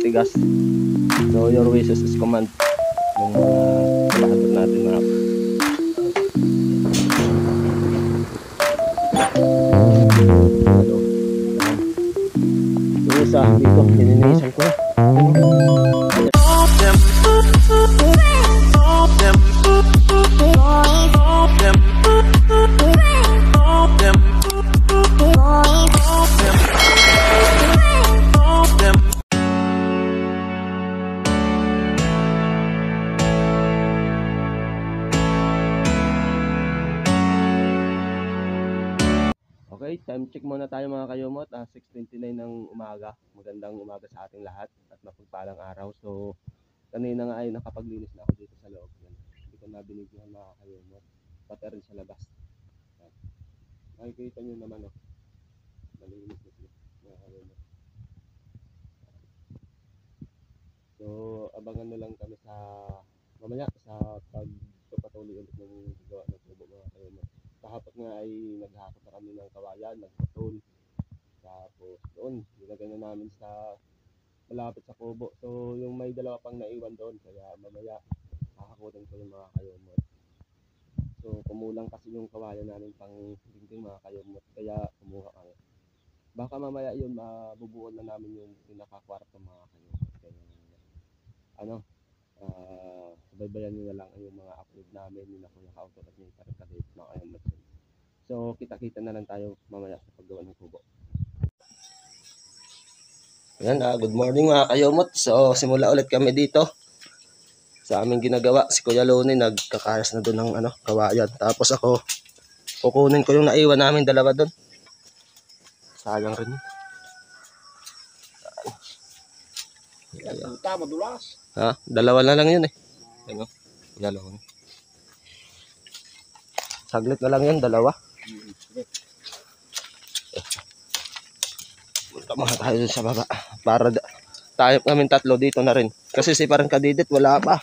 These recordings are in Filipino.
tigas. So your wishes is command ng mga lahat natin mga yung isa dito hininisan ko. Okay, time check muna tayo mga kayumot. 6:29 ng umaga. Magandang umaga sa ating lahat at mapagpalang araw. So, kanina nga ay nakapaglinis na ako dito sa loob. Hindi ko na binigyan mga kayumot. Pati rin sa labas. Makikita nyo naman malinis na mga kayumot. So, abangan na lang kami sa mamaya sa pagpapatuloy ulit ng gawa ng tubo mga kayumot. Kahapon nga ay naghakot na kami ng kawayan, nagpatol. Tapos doon, nilagay na namin sa malapit sa kubo. So yung may dalawa pang naiwan doon, kaya mamaya hahakutin ko yung mga kayumot. So kumulang kasi yung kawayan namin pang dingding mga kayumot, kaya kumuha kami. Baka mamaya yun mabubuon na namin yung pinaka-kwarto mga kayumot. Kaya subaybayan nyo na lang yung mga upload namin ni Kuya Kautot at yung karit-karit mga kayumot. So kita-kita na lang tayo mamaya sa paggawa ng kubo. Ayan, good morning mga kayumot. So simula ulit kami dito sa aming ginagawa. Si Kuya Loni nagkakayas na doon ng kawayan. Tapos ako kukunin ko yung naiwan namin dalawa doon. Sayang rin yun. Madulas. Ha? Dalawa na lang yun eh. Ano? Kuya Loni. Saglit na lang yun, dalawa. Punta mga tayo sa baba para tayo kami tatlo dito na rin kasi si parang kadidit wala pa.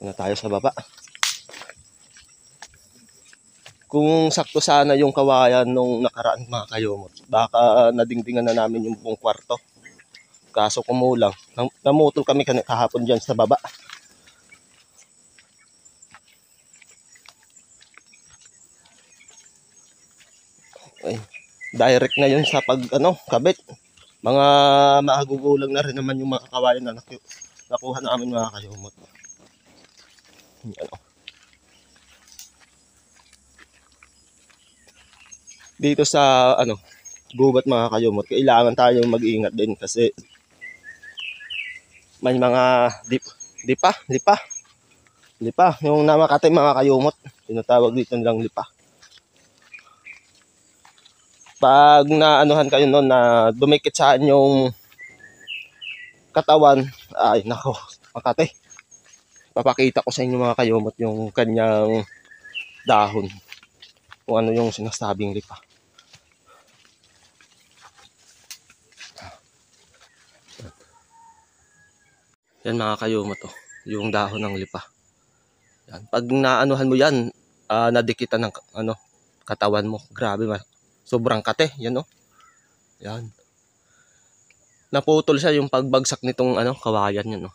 Na tayo sa baba. Kung sakto sana yung kawayan nung nakaraan mga kayumot, baka nadingdingan na namin yung buong kwarto. Kaso kumulang. Namutol kami kahapon dyan sa baba. Ay, direct na yun sa kabit. Mga magugulang na rin naman yung mga kawayan na nakuha namin mga kayumot. Dito sa gubat mga kayumot, kailangan tayo mag-ingat din kasi may mga lipa yung namakatay mga kayumot, tinatawag dito nilang lipa. Pag naanuhan kayo noon na dumikit sa inyong katawan, ay nako, makate. Papakita ko sa inyo mga kayumot yung kanyang dahon, kung ano yung sinasabing lipa. Yan mga kayumot, yung dahon ng lipa. Yan. Pag naanuhan mo yan, nadikitan ng katawan mo. Grabe, sobrang kate. Yan Yan. Naputol siya yung pagbagsak nitong kawayan yan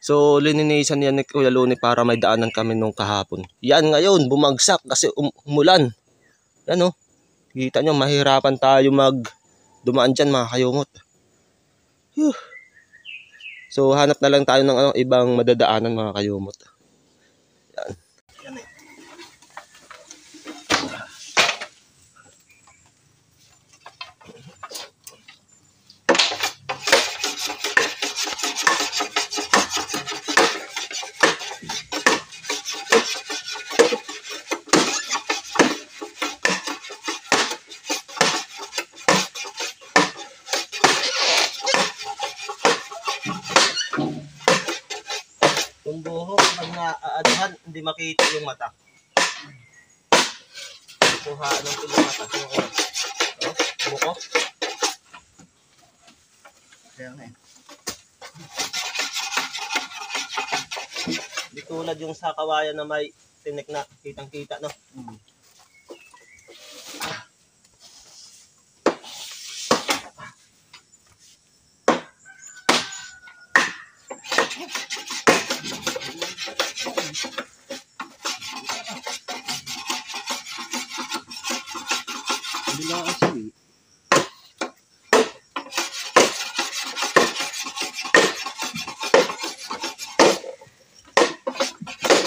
So lininisan yan ni Kuya Loni para may daanan kami nung kahapon. Yan ngayon, bumagsak kasi umulan. Yan Kita nyo, mahirapan tayo dumaan dyan mga kayumot. So hanap na lang tayo ng ibang madadaanan mga kayumot. Yan. Yung buhok, pag naaaduhan, hindi makita yung mata. Kuha ng yung mata. buko. Kaya nga eh. Di tulad yung sa kawayan na may tinik na kitang-kita, no? Bila asli.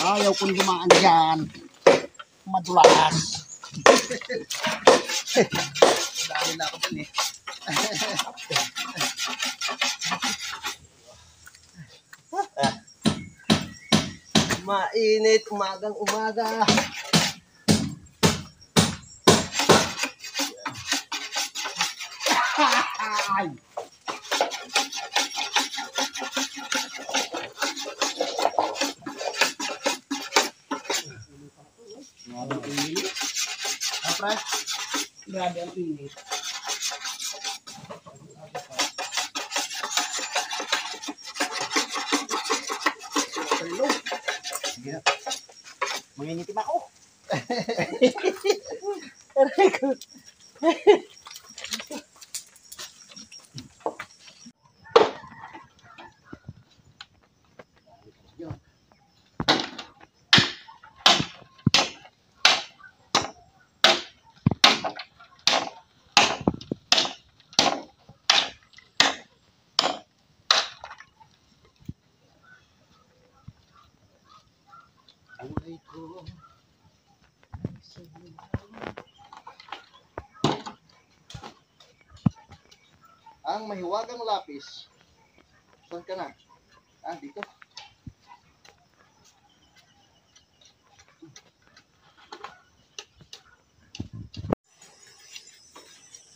Ayaw kong dumaan dyan. Madulas. Dahil na ako dun eh. Mainit, umagang umaga. Ay! Grabe ang init. Apre? Grabe ang init. Hello. Sige na. Manginitim ako. Aray ko. Buhay ko. Ang mahiwagang lapis. Saan ka na? Ah, dito.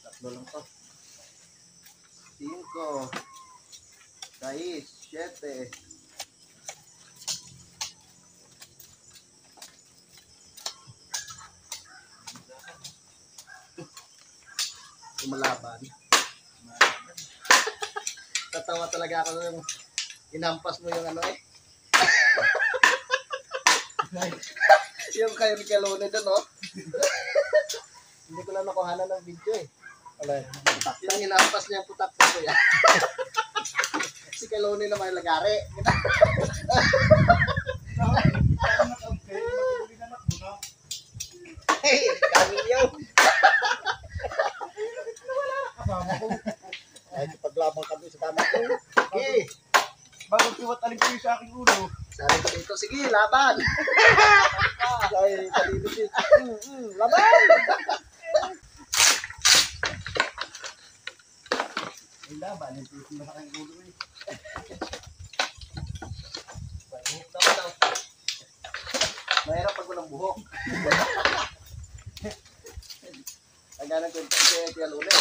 Tatlo lang to. 5, 6, 7. Lumalaban. Tatawa talaga ako nung inampas mo yung ano eh. Yung kayo ni Kalone doon, no? Hindi ko lang nakuhanan ng video eh. Alay. Yung inampas niya yung putak ko yan. Si Kalone naman yung lagari. Hey, kami yun. Ay, paglabang kami sa tama ko. Sige. Bagong tiwat-aling ko sa aking ulo. Sabi ko dito, sige, laban. Ay, talino siya. Laban. Ay, laban. Ay, tiwat na sa aking ulo eh. Mainit naman daw. Mahirap pag walang buhok. Naganan ko yung Tia Luna.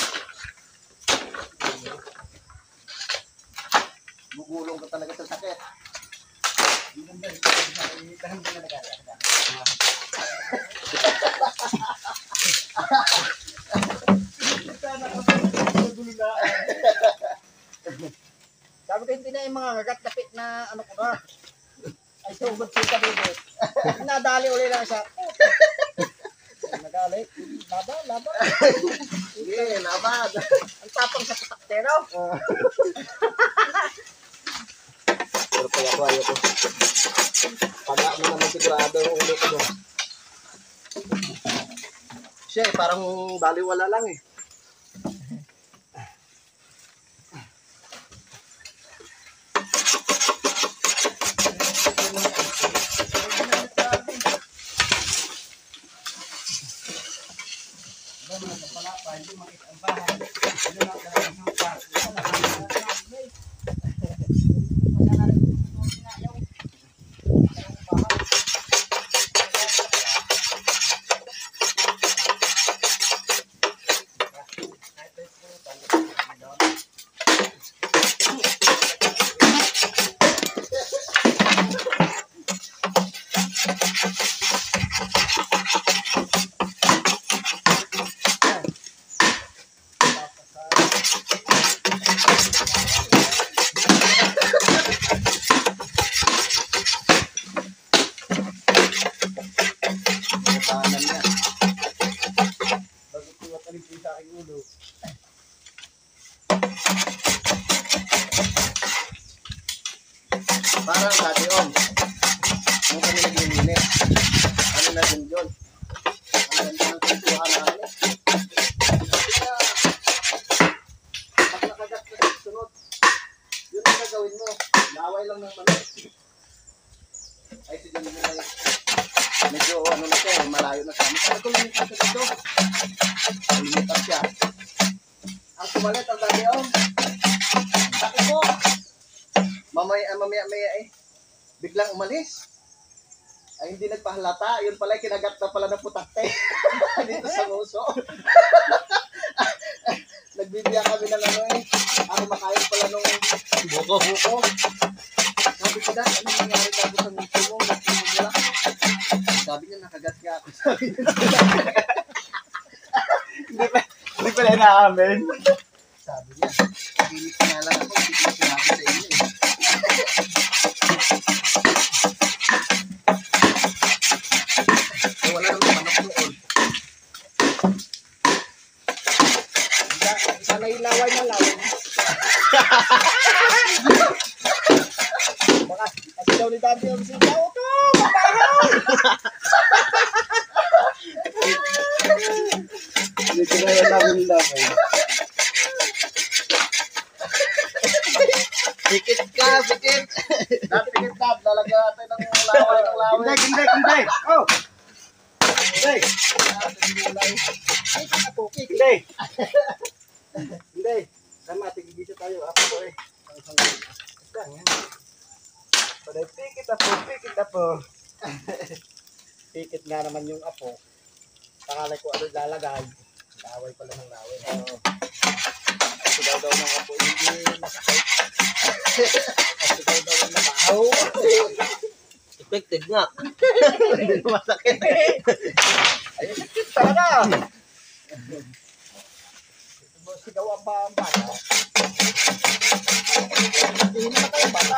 Gugulong ka talaga sa sakit. Sabi ko hindi na yung mga gagat-dapit na ano ko na. Ay, sugod siya dito. Nadali uli lang siya. Nadali. Laban. Sige, laban. Ang tapang sa putaktero. Pero kaya ko ayoko. Paga mo naman sigurado ang ulo ko. Siya eh, parang baliwala lang eh. aking ulo. Parang dati nung kami naglilinis. Ano na din yun? Ang ganda ng pintuhan namin. Kaya, pag nakagat na sunod, yun ang gagawin mo. Laway lang ng manok. Ay, sige mo na medyo ano na siya, malayo na siya. Sabi ko lumipat siya dito. Lumipat siya. Ang kumalit ang dati sabi ko, mamaya biglang umalis. Ay, hindi nagpahalata. Yun pala, kinagat na pala ng putakte. Dito sa nguso. Nagbibiya kami ng ako makain pala nung buko. Sabi ko na, ano nangyari tayo sa nguso mo? Sabi niya, nakagat ka ako. Sabi niya, Hindi pala inaamin. sabi niya, pilit na lang ako, hindi ko sinabi sa inyo eh. Wala nang manok noon. Sana ilaway na laway. Baka, kasi daw ni Dante yung sitaw to, mabahaw! Hindi ko na yan namin laway. Pikit ka, pikit! Pikit ka, lalagyan natin ng laway. Hindi. Oh! Hindi. Ay, kapukik. Hindi. Hindi. Tama, tigigisa tayo. Ako po eh. Paday, pikit apo. Pikit nga naman yung apo. Pakalay ko ano lalagay. Laway pala ng laway. Oo. Kasi daw ng apo hindi masakit. Kasi daw ng nabahaw. Effective nga. Hindi na masakit. Ay, sakit talaga. Ito mo sigaw ang bata. Hindi na tayo bata.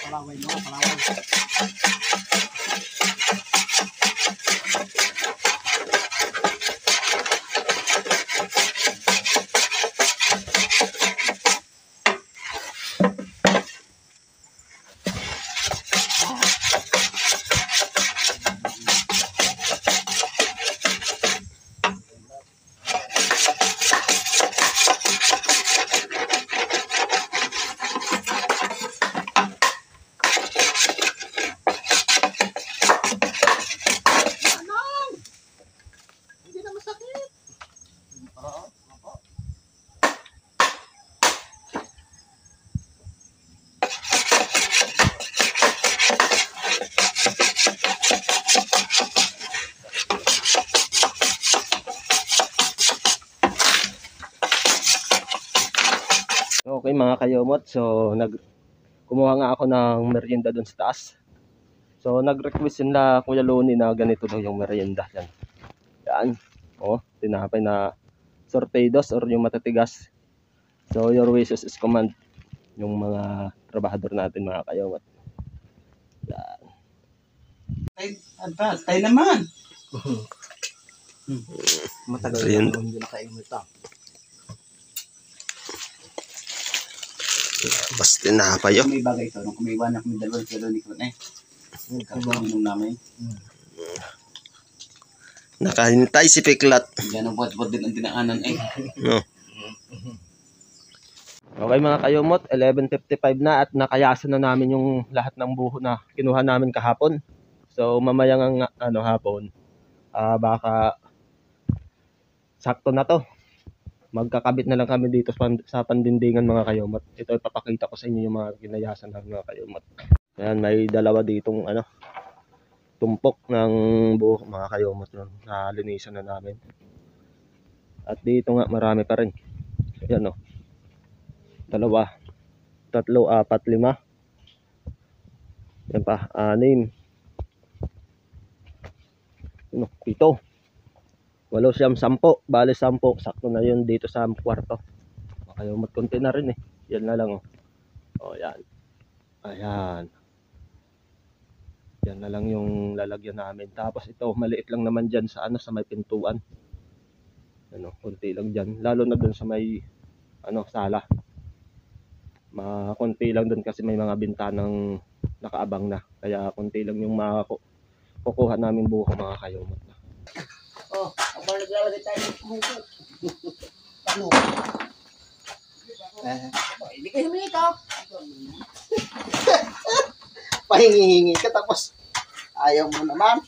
Palaway mo, palaway. Hindi na masakit. Okay mga kayomot, so kumuha nga ako ng merienda doon sa taas. So nag-request yun na Kuya Loni na ganito daw yung merienda. Yan. Oh, tinapay na sorteados or yung matatigas. So your wishes is command. Yung mga trabahador natin mga kayomot. Yan. Tayo naman. Matagal na ako hindi nakain ito. Basta tinapay yun. May bagay ito. Nung kumiwan na kami dalawang kilo ni Kun Kapinom namin. Nakahintay si Piklat. Yan ang buhat-buhat din ang dinaanan No. Okay mga kayomot, 11:55 na at nakayasan na namin yung lahat ng buho na kinuha namin kahapon. So mamayang hapon, baka sakto na to. Magkakabit na lang kami dito sa pandindingan mga kayomot. Ito ipapakita ko sa inyo yung mga kinayasan ng mga kayomot. Ayan, may dalawa ditong tumpok ng buho mga kayomot nun. Nalinisan na namin. At dito nga marami pa rin. Ayan o. 2, 3, 4, 5. Yan pa, 6. 7. Walo siyam 10. Bale 10. Sakto na yun dito sa kwarto. Makayumot konti na rin eh. Yan na lang oh. O yan. Ayan. Yan na lang yung lalagyan namin. Tapos ito, maliit lang naman dyan sa sa may pintuan. Ano, konti lang dyan. Lalo na dun sa may sala. Konti lang dun kasi may mga bintanang nakaabang na. Kaya konti lang yung kukuha namin buko mga kayumot na. Oh, abang naglalagay tayo ng buko. Ano? Hindi kayo humingi ka. Pahingi-hingi ka tapos ayaw mo naman.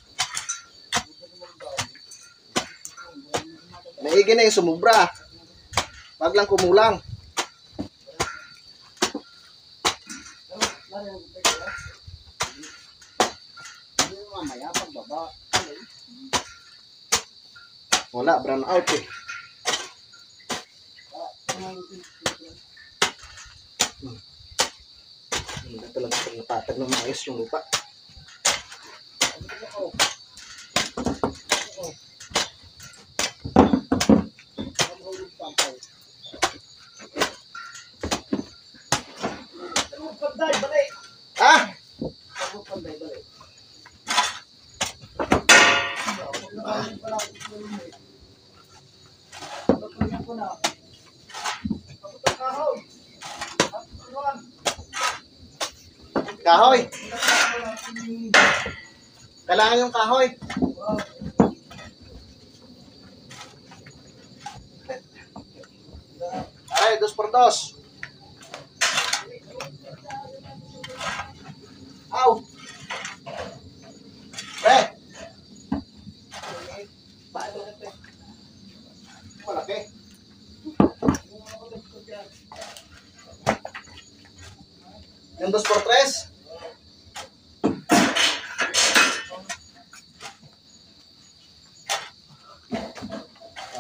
Maigi na yung sumubra. Wag lang kumulang. Mamaya pagbaba. Wala, brown out eh. Hindi talaga pag natatag ng maayos yung lupa. Ah! Kahoy. Kailangan yung kahoy. Ay, 2x2. Aw. Malaki. Yung 2x3.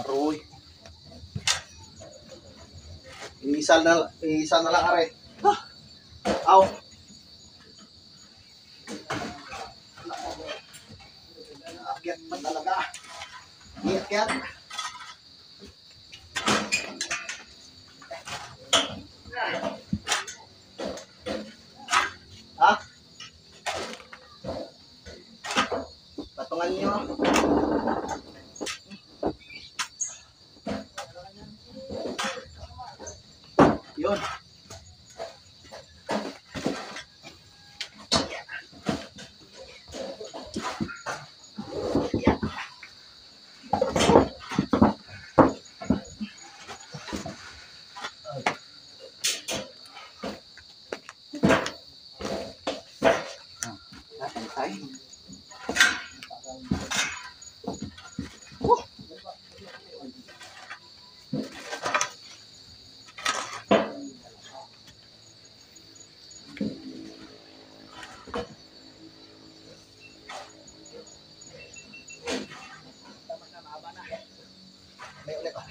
Aroy. Isa na lang are. Aw. Akyat pa talaga. Akyat. Ha? Patungan niyo. Yun. May ulit pa.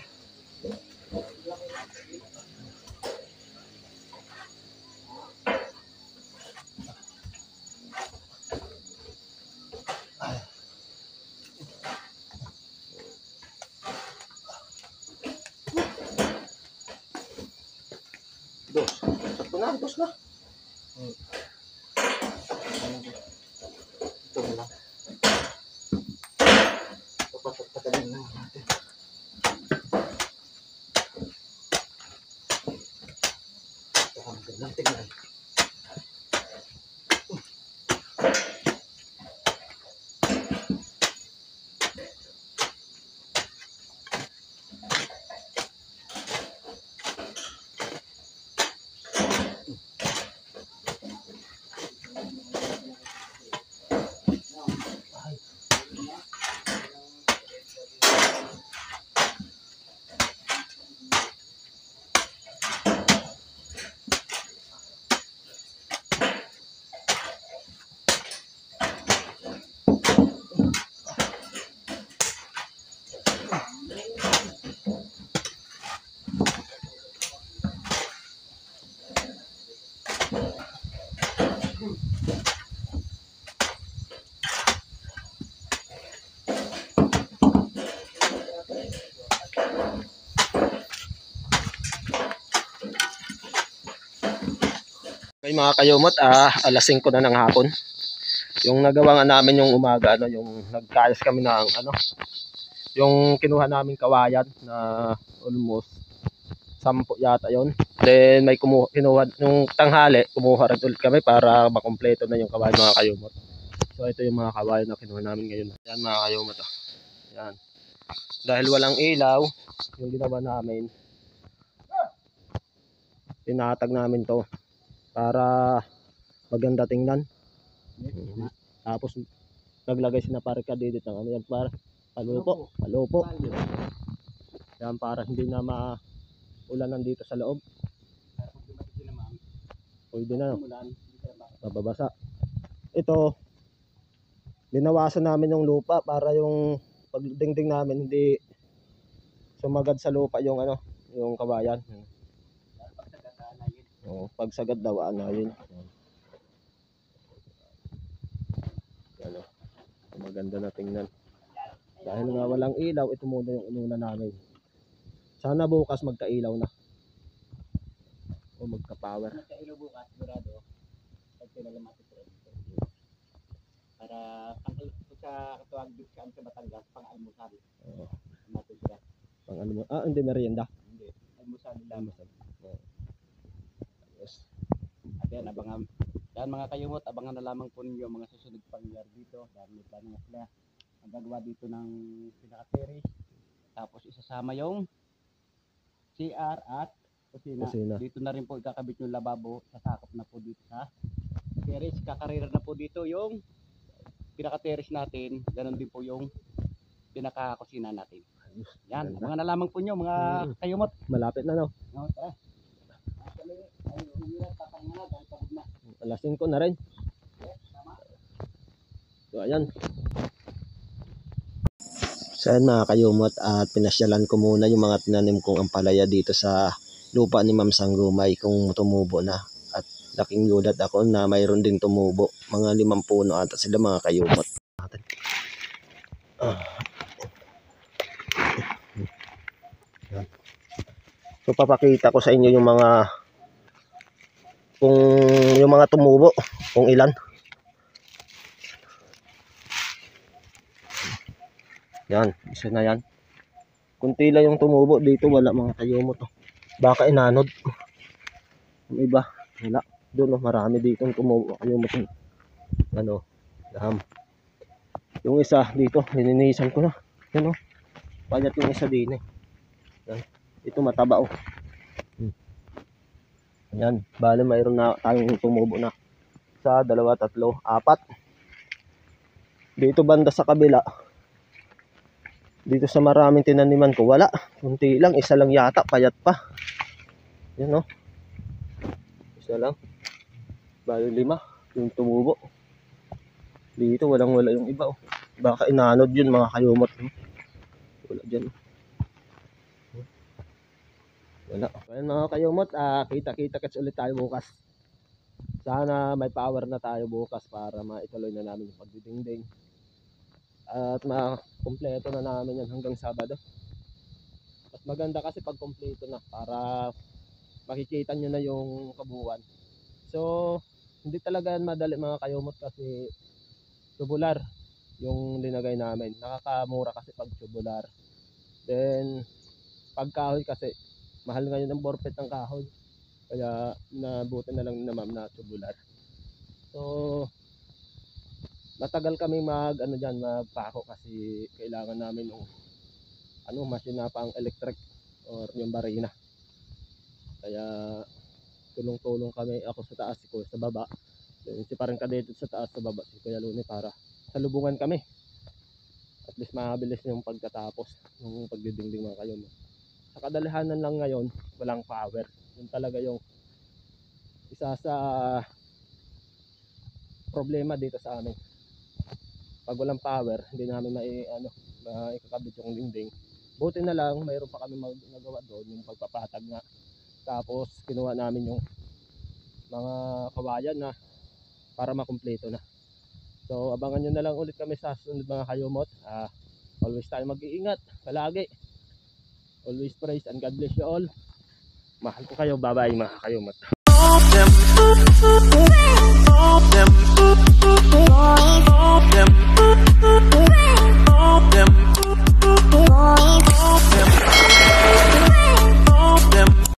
Dos. Sakto na, dos na. Ito na lang. Patagalin lang natin. Magandang tingnan. Okay mga kayumot, alas 5 na ng hapon. Yung nagawa nga namin yung umaga, yung nagkayas kami ng yung kinuha namin kawayan na almost 10 yata yon. Then may kinuha yung tanghali, kumuha rin ulit kami para makumpleto na yung kawayan mga kayumot. So ito yung mga kawayan na kinuha namin ngayon. Yan mga kayumot. Yan. Dahil walang ilaw, yung ginawa namin, tinatag namin to para maganda tingnan. Tapos naglagay sina parikadidit ng ano yan para palupo. Yan para hindi na maulanan dito sa loob. Pwede na mababasa. Ito dinawasan namin yung lupa para yung pagdingding namin hindi sumagad sa lupa yung yung kawayan. Pag sagad daw yun. Maganda na tingnan. Dahil nga walang ilaw, ito muna yung inuna namin. Sana bukas magka-ilaw na. O magka-power. Magka-ilaw bukas, sigurado. Pag pinalamatin ko rin. Para sa katuwag dito sa Batangas, pang-almusal. Pang-almusal. Hindi merienda. Hindi. Almusal nila. Yes. At yan, abangan. Yan mga kayumot, abangan na lamang po ninyo mga susunod pangyayari dito. Dahil may plano nga sila. Ang gagawa dito ng pinaka-terrace. Tapos isasama yung CR at kusina. Dito na rin po ikakabit yung lababo. Sasakop na po dito sa terrace. Kakarira na po dito yung pinaka-terrace natin. Ganon din po yung pinaka-kusina natin. Yan, abangan na lamang po nyo mga kayumot. Malapit na Tara. Alas 5 na rin. So ayan. So ayan mga kayumot, at pinasyalan ko muna yung mga tinanim kong ampalaya dito sa lupa ni Ma'am Sanggumay kung tumubo na. At laking gulat ako na mayroon ding tumubo. Mga 5 puno ata sila mga kayumot. So papakita ko sa inyo yung mga yung mga tumubo, kung ilan. Yan, isa na yan. Kunti lang yung tumubo dito, wala mga kayumot. Baka inanod. Yung iba, wala. Doon marami dito yung tumubo kayumot. Daham. Yung isa dito, lininisan ko na. Yan payat yung isa din Yan. Ito mataba Yan, bale mayroon na tayong tumubo na. Sa 2, 3, 4. Dito banda sa kabila. Dito sa maraming tinaniman ko, wala. Kunti lang, isa lang yata, payat pa. Yan Isa lang. Bale 5 yung tumubo. Dito wala yung iba Baka inanod yun mga kayumot. Wala dyan. Wala. Ayan mga kayumot, kita-kita kits ulit tayo bukas. Sana may power na tayo bukas para maituloy na namin yung pagdidingding. At makumpleto na namin yan hanggang Sabado. Mas maganda kasi pag kumpleto na para makikita nyo na yung kabuuan. So, hindi talaga madali mga kayumot kasi tubular yung linagay namin. Nakakamura kasi pag tubular. Then, pag kahoy kasi, mahal ngayon ang borpet ng kahoy. Kaya nabuti na lang na ma'am na tubular. So matagal kaming magpako kasi kailangan namin ng machine na pang electric or yung barina. Kaya tulong-tulong kami, ako sa taas, si Kuya sa baba. Si parang kadetod sa taas, sa baba si Kuya Luni para salubungan kami. At least mabilis yung pagkatapos ng pagdidingding mga kayo. Sa kadalihanan lang ngayon, walang power. Yun talaga yung isa sa problema dito sa amin. Pag walang power, hindi namin maikakabit yung dingding. Buti na lang, mayroon pa kami nagawa doon, yung pagpapatag nga. Tapos, kinuha namin yung mga kawayan na para makumpleto na. So, abangan nyo na lang ulit kami sa sunod mga kayumot. Always tayo mag-iingat, palagi. Always praise and God bless you all. Mahal ko kayo. Bye-bye mga kayumot.